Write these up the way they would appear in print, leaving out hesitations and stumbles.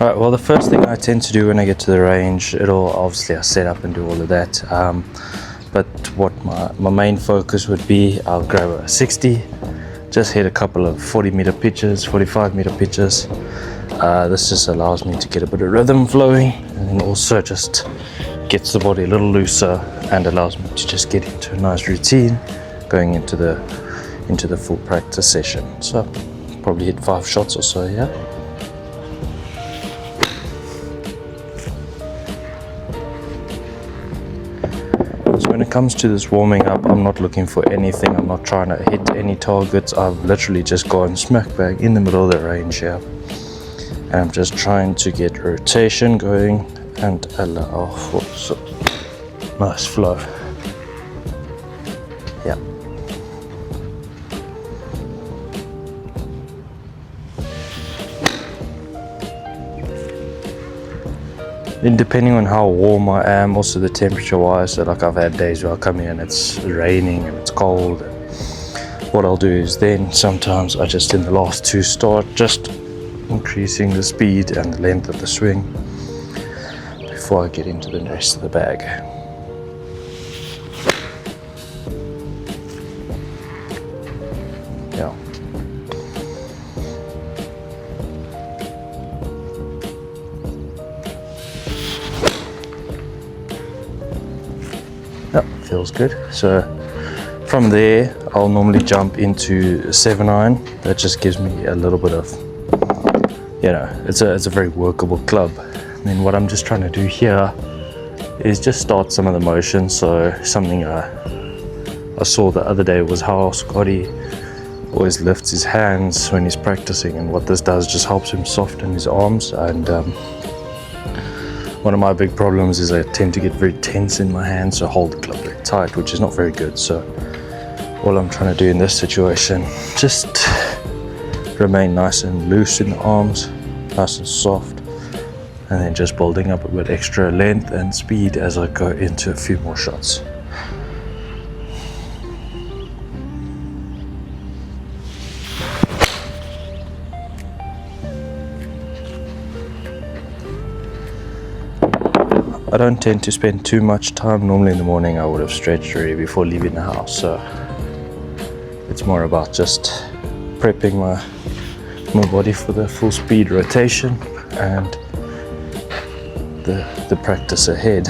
Alright, well the first thing I tend to do when I get to the range, I set up and do all of that. But what my main focus would be, I'll grab a 60, just hit a couple of 40-meter pitches, 45-meter pitches. This just allows me to get a bit of rhythm flowing, and then also just gets the body a little looser and allows me to just get into a nice routine going into the full practice session. So probably hit 5 shots or so, yeah. When it comes to this warming up, I'm not looking for anything. I'm not trying to hit any targets. I've literally just gone smack bang in the middle of the range here. And I'm just trying to get rotation going and allow for some nice flow. Yeah. And depending on how warm I am, also the temperature wise, so like I've had days where I come here and it's raining and it's cold, and what I'll do is then sometimes I just in the last 2 start just increasing the speed and the length of the swing before I get into the rest of the bag. Yeah. Feels good. So from there I'll normally jump into 7-iron. That just gives me a little bit of, it's a very workable club. And then what I'm just trying to do here is just start some of the motion. So something I saw the other day was how Scotty always lifts his hands when he's practicing, and what this does just helps him soften his arms. And one of my big problems is I tend to get very tense in my hands, so hold the club very tight, which is not very good. So all I'm trying to do in this situation, just remain nice and loose in the arms, nice and soft, and then just building up a bit extra length and speed as I go into a few more shots. I don't tend to spend too much time. Normally in the morning I would have stretched already before leaving the house, so it's more about just prepping my body for the full speed rotation and the practice ahead.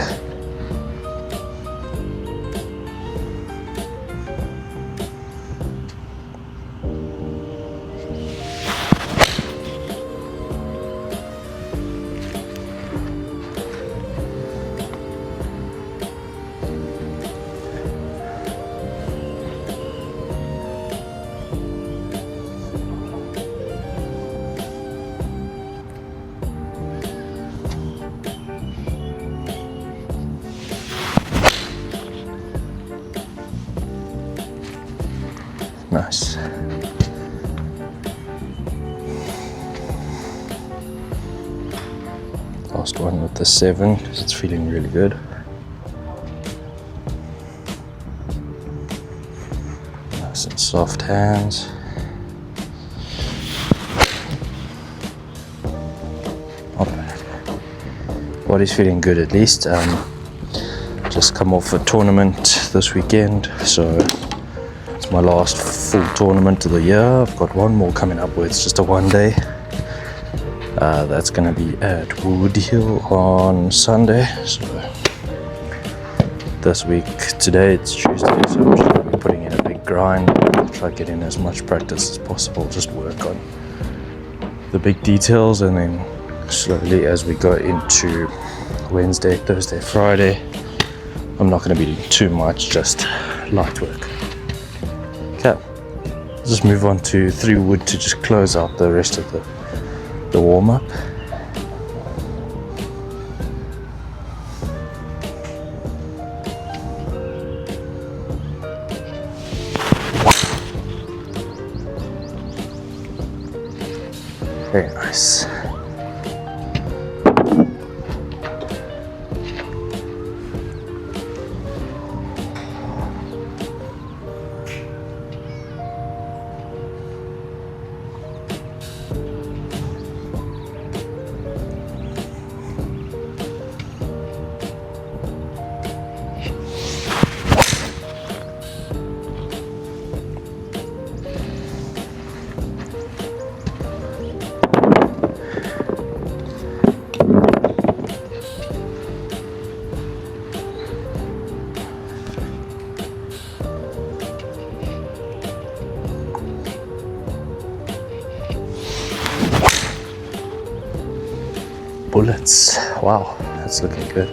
Nice. Last one with the 7 because it's feeling really good. Nice and soft hands. Not bad. Body's feeling good at least. Just come off a tournament this weekend, so it's my last full tournament of the year. I've got one more coming up where it's just a 1 day. That's going to be at Wood Hill on Sunday. So this week, today it's Tuesday, so I'm just going to be putting in a big grind. Try to get in as much practice as possible, just work on the big details, and then slowly as we go into Wednesday, Thursday, Friday, I'm not going to be doing too much, just light work. Okay, let's just move on to 3 wood to just close out the rest of the warm-up. Very nice. bullets. Wow, that's looking good.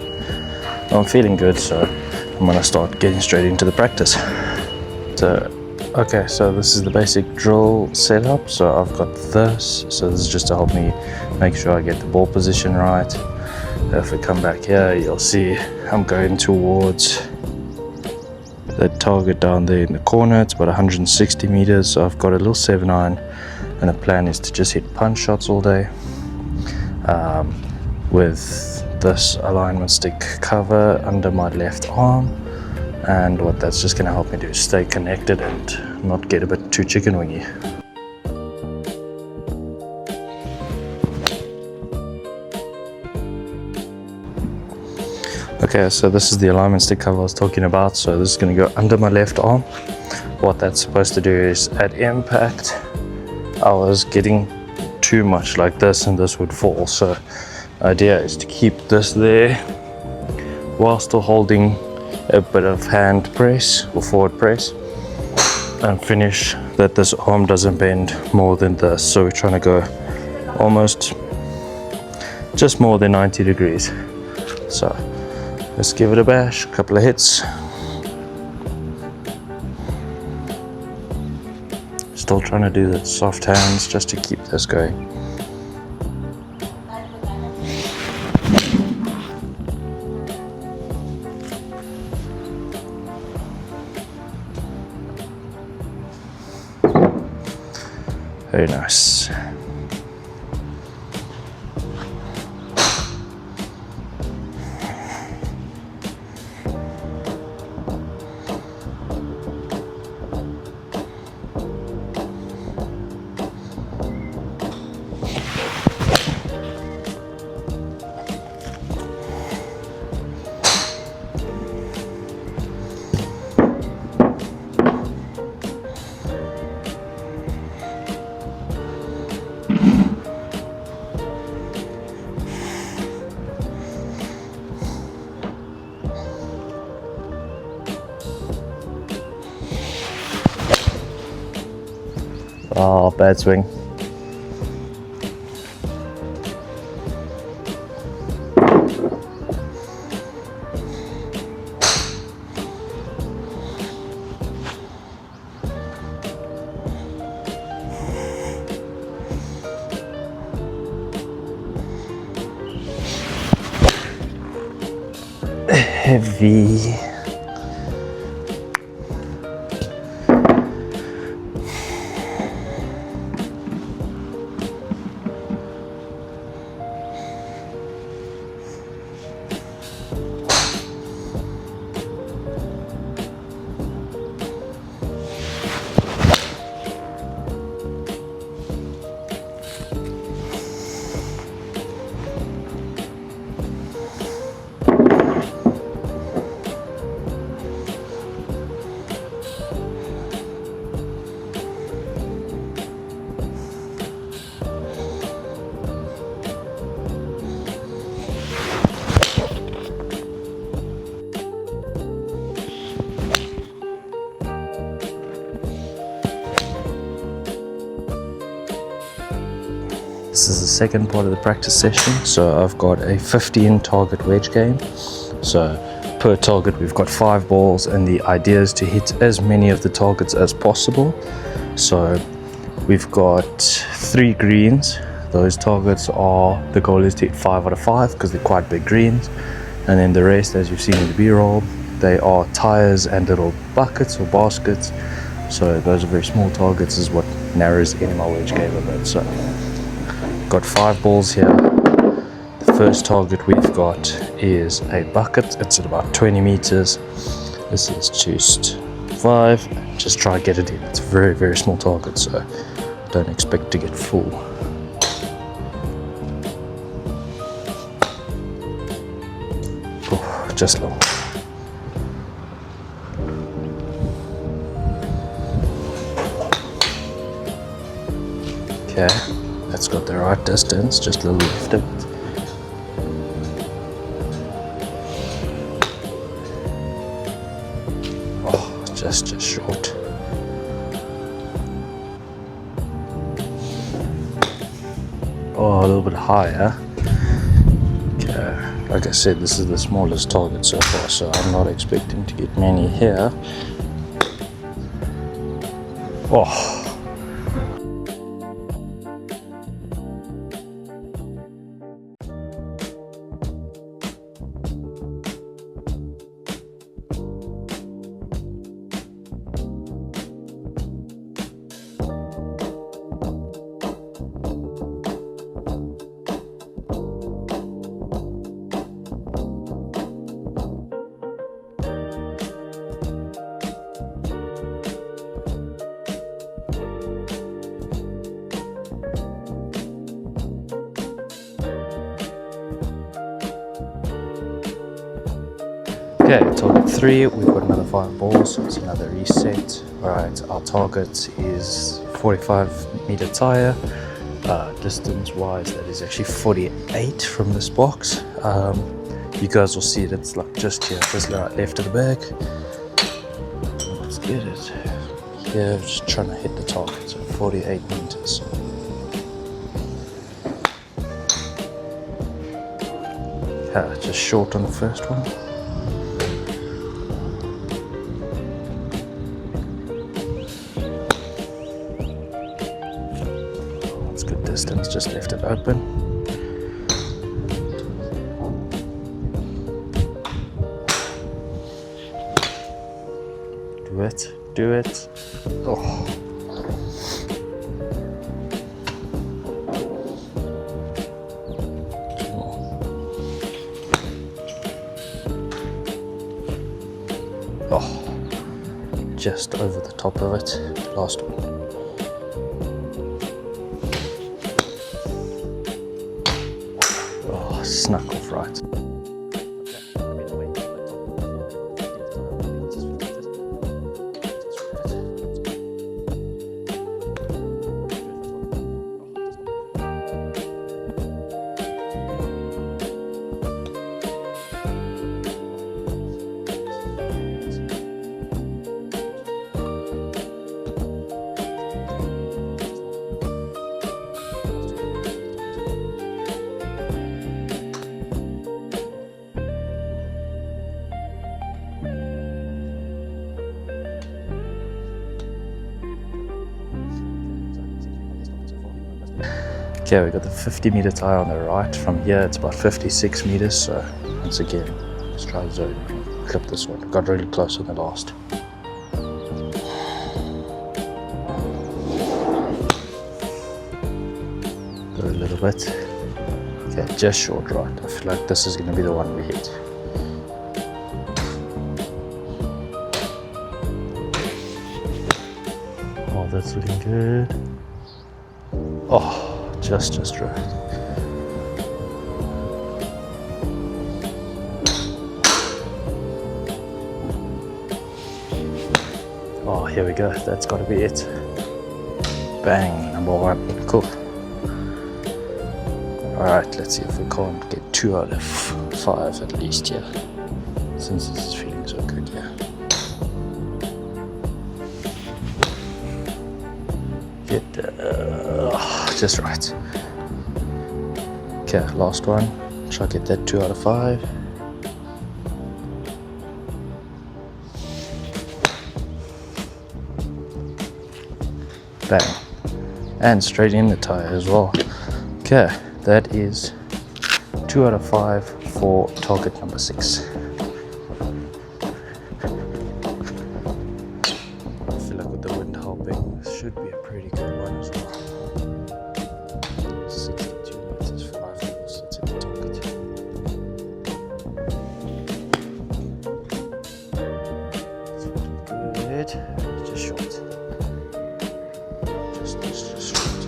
I'm feeling good, so I'm gonna start getting straight into the practice. Okay, so this is the basic drill setup. So I've got this. So this is just to help me make sure I get the ball position right. If we come back here, you'll see I'm going towards that target down there in the corner. It's about 160 meters. So I've got a little 7-iron, and the plan is to just hit punch shots all day with this alignment stick cover under my left arm. And what that's just going to help me do is stay connected and not get a bit too chicken wingy. Okay, so this is the alignment stick cover I was talking about. So this is going to go under my left arm. What that's supposed to do is at impact, I was getting too much like this and this would fall. So the idea is to keep this there while still holding a bit of hand press or forward press, and finish that this arm doesn't bend more than this. So we're trying to go almost just more than 90 degrees. So let's give it a bash, a couple of hits. Still trying to do the soft hands just to keep this going. Very nice. Oh, bad swing. Heavy. This is the second part of the practice session. So I've got a 15 target wedge game. So per target we've got 5 balls, and the idea is to hit as many of the targets as possible. So we've got 3 greens. Those targets are, the goal is to hit 5 out of 5 because they're quite big greens. And then the rest, as you've seen in the B-roll, they are tires and little buckets or baskets. So those are very small targets, is what narrows in my wedge game a bit. So got 5 balls here. The first target we've got is a bucket. It's at about 20 meters. This is just 5. Just try and get it in. It's a very, very small target, so don't expect to get full. Oh, just long. Okay. That's got the right distance, just a little left of it. Oh, just short. Oh, a little bit higher. like I said, this is the smallest target so far, so I'm not expecting to get many here. Oh. Okay, target 3, we've got another 5 balls, so it's another reset. Alright, our target is 45 meter tire. Distance wise, that is actually 48 from this box. You guys will see it, it's like just here, just right left of the bag. Let's get it here, just trying to hit the target, so 48 meters. Just short on the first one. Distance, just left it open. Do it. Oh. Oh. Just over the top of it. Last one. Snuck off right. Okay, we got the 50 meter tire on the right. From here it's about 56 meters, so once again, let's try to clip this one. Got really close on the last. Go a little bit. Okay, just short right. I feel like this is going to be the one we hit. Oh, that's looking good. Oh. Just right. Oh, here we go. That's got to be it. Bang, number 1. Cool. Alright, let's see if we can't get 2 out of 5 at least here. Since this is feeling so good, yeah. Just right. Okay, last one. Try to get that 2 out of 5. Bang. And straight in the tire as well. Okay, that is 2 out of 5 for target number 6. I feel like with the wind helping, this should be a pretty good one as well. 62 meters, 5 balls, that's in the target. That's good. Just short. Just short.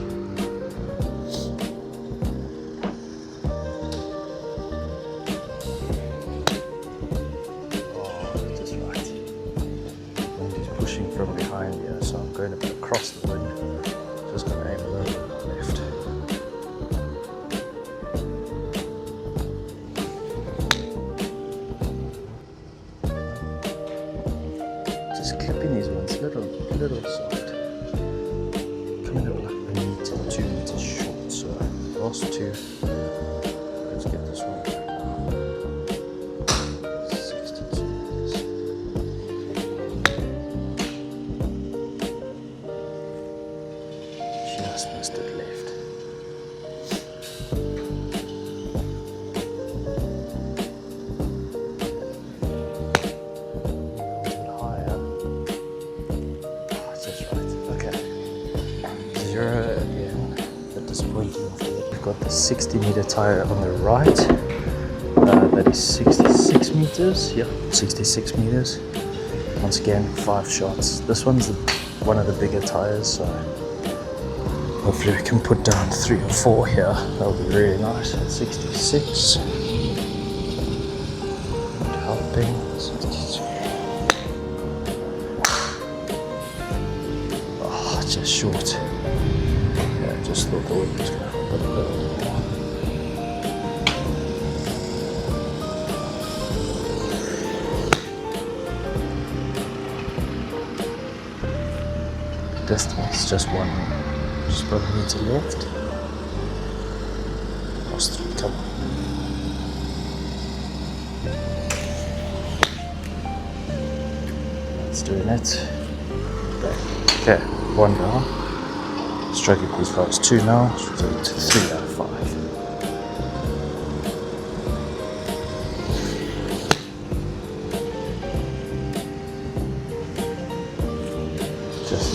Just missed it left. A bit higher. Oh, just right. Okay. 0 again. But disappointing for it. We've got the 60-meter tire on the right. That is 66 meters. Yep, 66 meters. Once again, 5 shots. This one's one of the bigger tires, so hopefully we can put down 3 or 4 here. That'll be really nice. 66. And helping. 62. Oh, just short. Yeah, I just thought the wind was going to help it a little more. Distance, just one, just 1 meter left. Last 3, come on. That's doing it. Okay, 1 down. Stroke it as far as 2 now. So to 3 out of 5. Just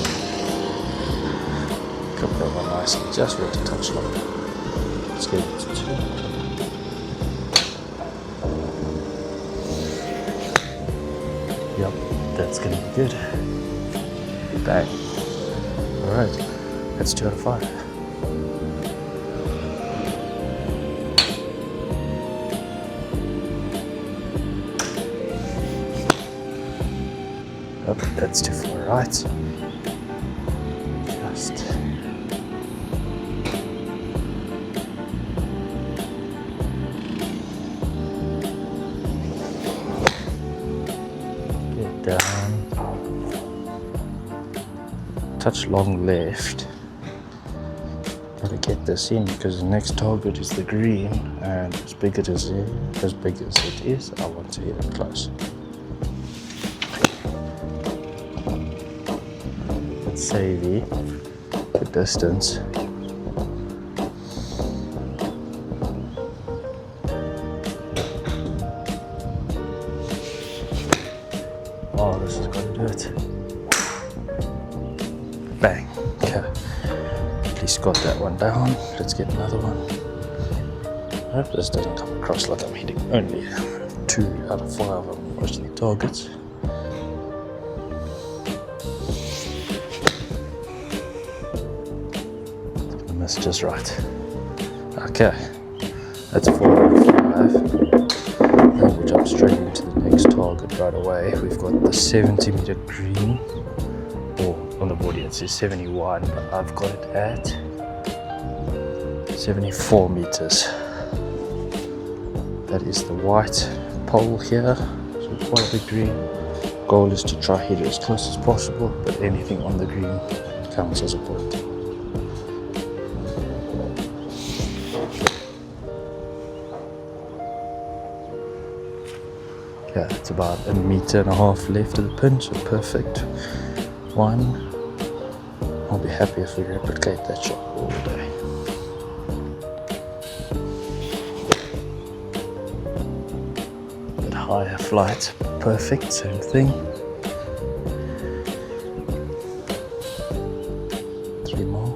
come over nicely, just want to touch long. Let's get it to 2. Yep, that's gonna be good. Bang. Alright, that's 2 out of 5. Yep, that's too far right. Just get down, touch long left. Gotta get this in because the next target is the green, and as big as it is, I want to hit it close. Let's save the distance. Oh, this is gonna do it. Bang. Okay. At least got that one down. Let's get another one. I hope this doesn't come across like I'm hitting only 2 out of 5 on most of the targets. I missed just right. Okay. That's 4 out of 5. Now we'll jump straight into the next target right away. We've got the 70-meter green. Or on the board it says 71, but I've got it at 74 meters. That is the white pole here. So quite a big green. Goal is to try hit it as close as possible, but anything on the green counts as a point. Yeah, it's about 1.5 meters left of the pin, so perfect one. I'll be happy if we replicate that shot all day. Bit higher flight, perfect, same thing. 3 more.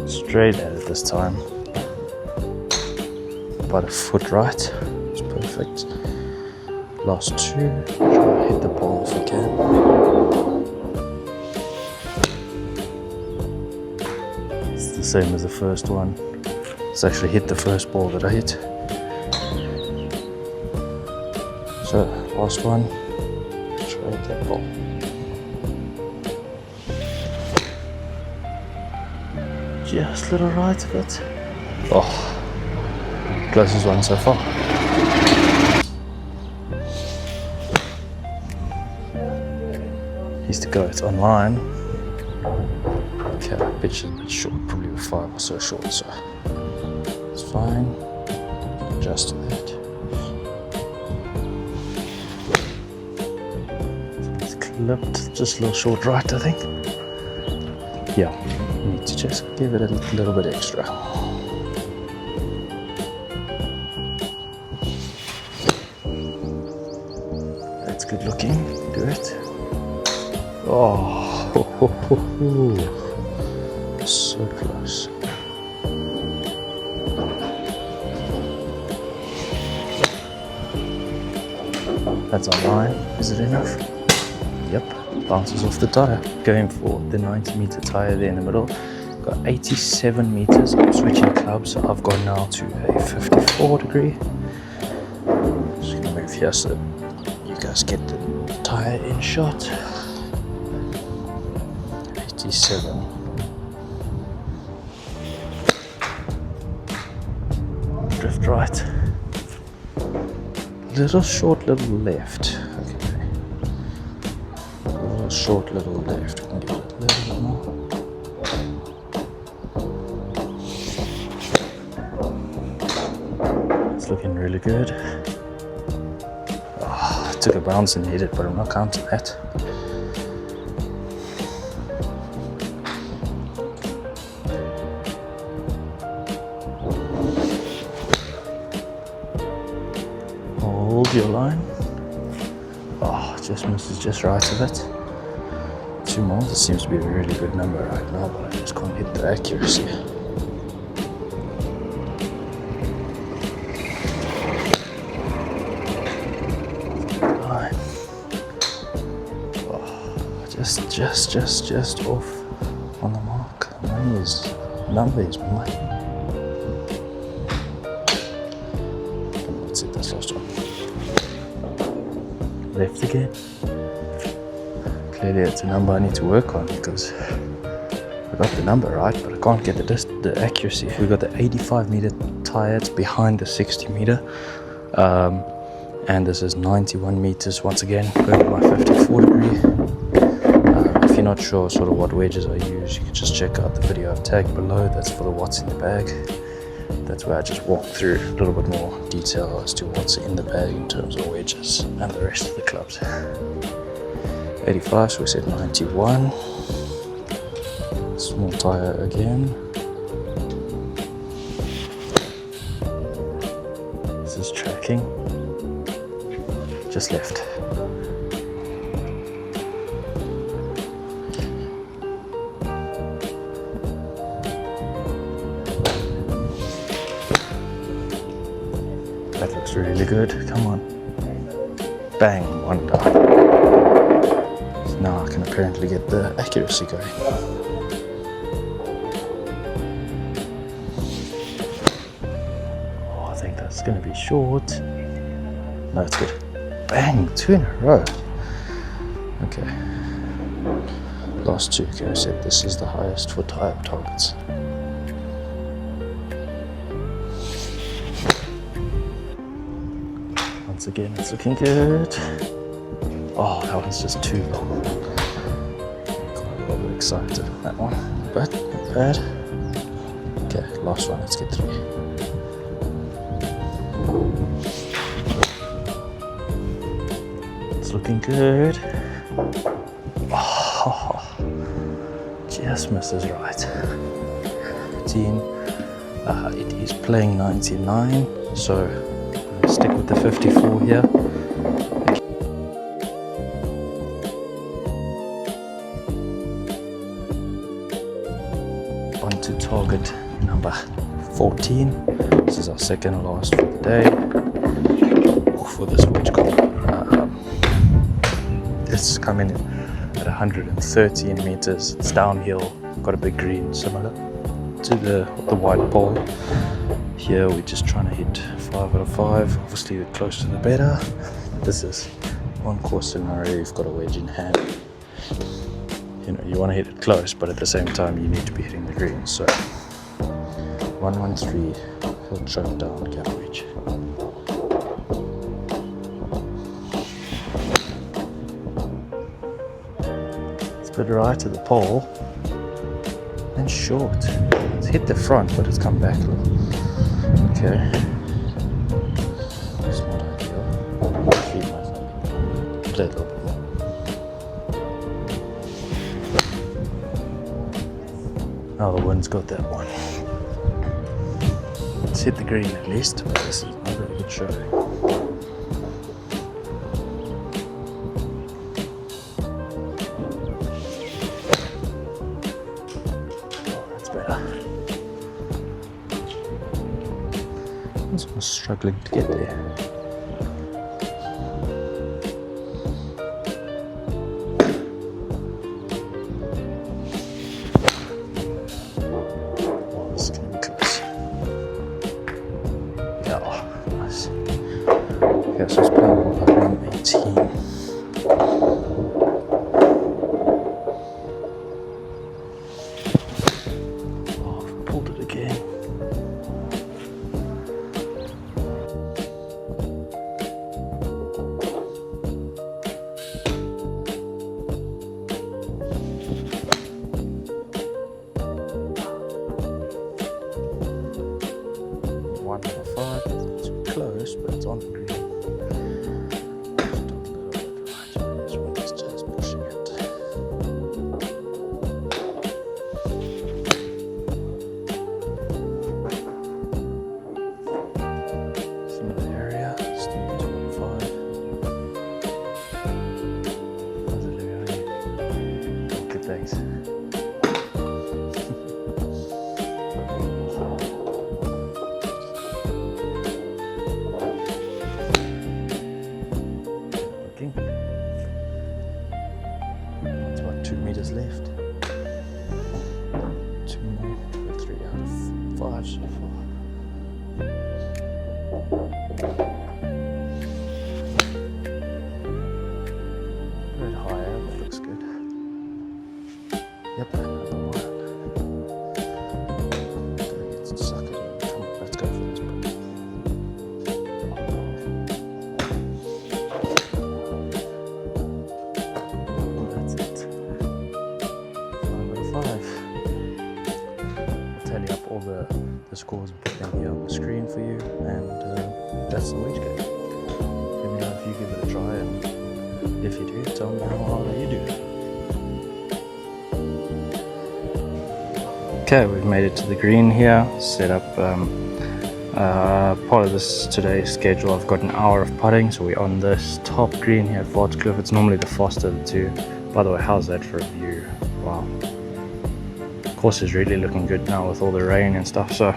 Straight at it this time. About a foot right, it's perfect. Last 2, try to hit the ball if we can. It's the same as the first one. It's actually hit the first ball that I hit. So, last one, try to hit that ball. Just a little right of it. Oh. Closest one so far. He's to go, it's online. Okay, pitch is a bit short, probably a 5 or so short, so it's fine. Adjust to that. It's Lipped, just a little short right, I think. Yeah, need to just give it a little bit extra. That's good looking, do it. Oh, ho, ho, ho, ho. So close. That's on line. Is it enough? Yep, bounces off the tire. Going for the 90-meter tire there in the middle. Got 87 meters. I'm switching clubs, so I've gone now to a 54 degree. Just gonna move here so you guys get the tire in shot. 87. Drift right. Little short, little left. Okay. Little short, little left. We can give it a little bit more. It's looking really good. Oh, I took a bounce and hit it, but I'm not counting that. Hold your line. Oh, just misses just right of it. 2 more. This seems to be a really good number right now, but I just can't hit the accuracy. Line. Oh, just off on the mark. Number is mine. Let's hit this last one. Left again. Clearly it's a number I need to work on because I got the number right, but I can't get the accuracy. We got the 85-meter tire, it's behind the 60-meter, and this is 91 meters once again, going to my 54 degree. If you're not sure sort of what wedges I use, you can just check out the video I've tagged below. That's for the what's in the bag. That's where I just walk through a little bit more detail as to what's in the bag in terms of wedges and the rest of the clubs. 85, so we said 91. Small tire again. This is tracking. Just left. That looks really good. Come on. Bang, one down. So now I can apparently get the accuracy going. Oh, I think that's going to be short. No, it's good. Bang, 2 in a row. Okay. Last 2. Okay, I said this is the highest for tire targets. Once again, it's looking good. Oh, that one's just too long. Got a little bit excited on that one, but not bad. Okay, last one, let's get 3. It's looking good. Oh, just misses right. 15. It is playing 99, so stick with the 54 here. On to target number 14. This is our second to last for the day, or for this wedge comp. It's coming in at 113 meters. It's downhill, got a big green similar to the white pole. Here we're just trying to hit 5 out of 5. Obviously the closer the better. This is one course scenario, you've got a wedge in hand. You know, you want to hit it close, but at the same time you need to be hitting the green. So 113, he'll choke down gap wedge. It's a bit right to the pole and short. It's hit the front, but it's come back a little. Okay. It's not ideal. Play a little bit more. Oh, the wind's got that one. Let's hit the green at least, but this is not a very good show. Oh, that's better. I'm struggling to get there. Okay, so it's playing about around 18. Oh, I've pulled it again. One for 5. It's close, but it's on the green. Thanks. Looking. It's about 2 meters left. 2 more, 3 out of 5 so far. A bit higher, but looks good. Yep, another one. Let's suck it in. Come on, let's go for this one. That's it. 5 out of 5. I'll tally up all the scores and put them here on the screen for you, and that's the wedge game. Let me know if you give it a try, and if you do, tell me how hard you do. Okay, we've made it to the green here. Set up part of this today's schedule. I've got an hour of putting, so we're on this top green here at Cliff. It's normally the faster of the two. By the way, how's that for a view? Wow. Course is really looking good now with all the rain and stuff. So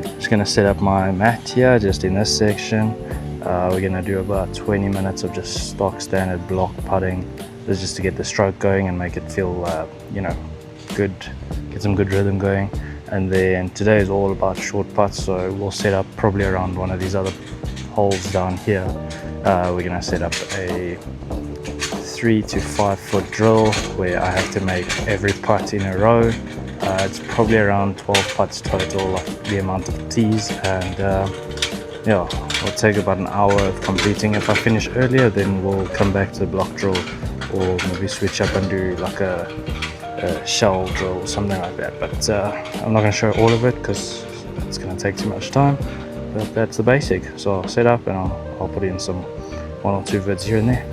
just gonna set up my mat here, just in this section. We're gonna do about 20 minutes of just stock standard block putting. This is just to get the stroke going and make it feel, you know, good. Get some good rhythm going. And then today is all about short putts, so we'll set up probably around one of these other holes down here. We're gonna set up a 3 to 5 foot drill where I have to make every putt in a row. It's probably around 12 putts total of the amount of tees, and yeah, it'll take about an hour of completing. If I finish earlier, then we'll come back to the block drill, or maybe switch up and do like a shell drill, something like that. But I'm not going to show all of it because it's going to take too much time. But that's the basic. So I'll set up and I'll put in some 1 or 2 vids here and there.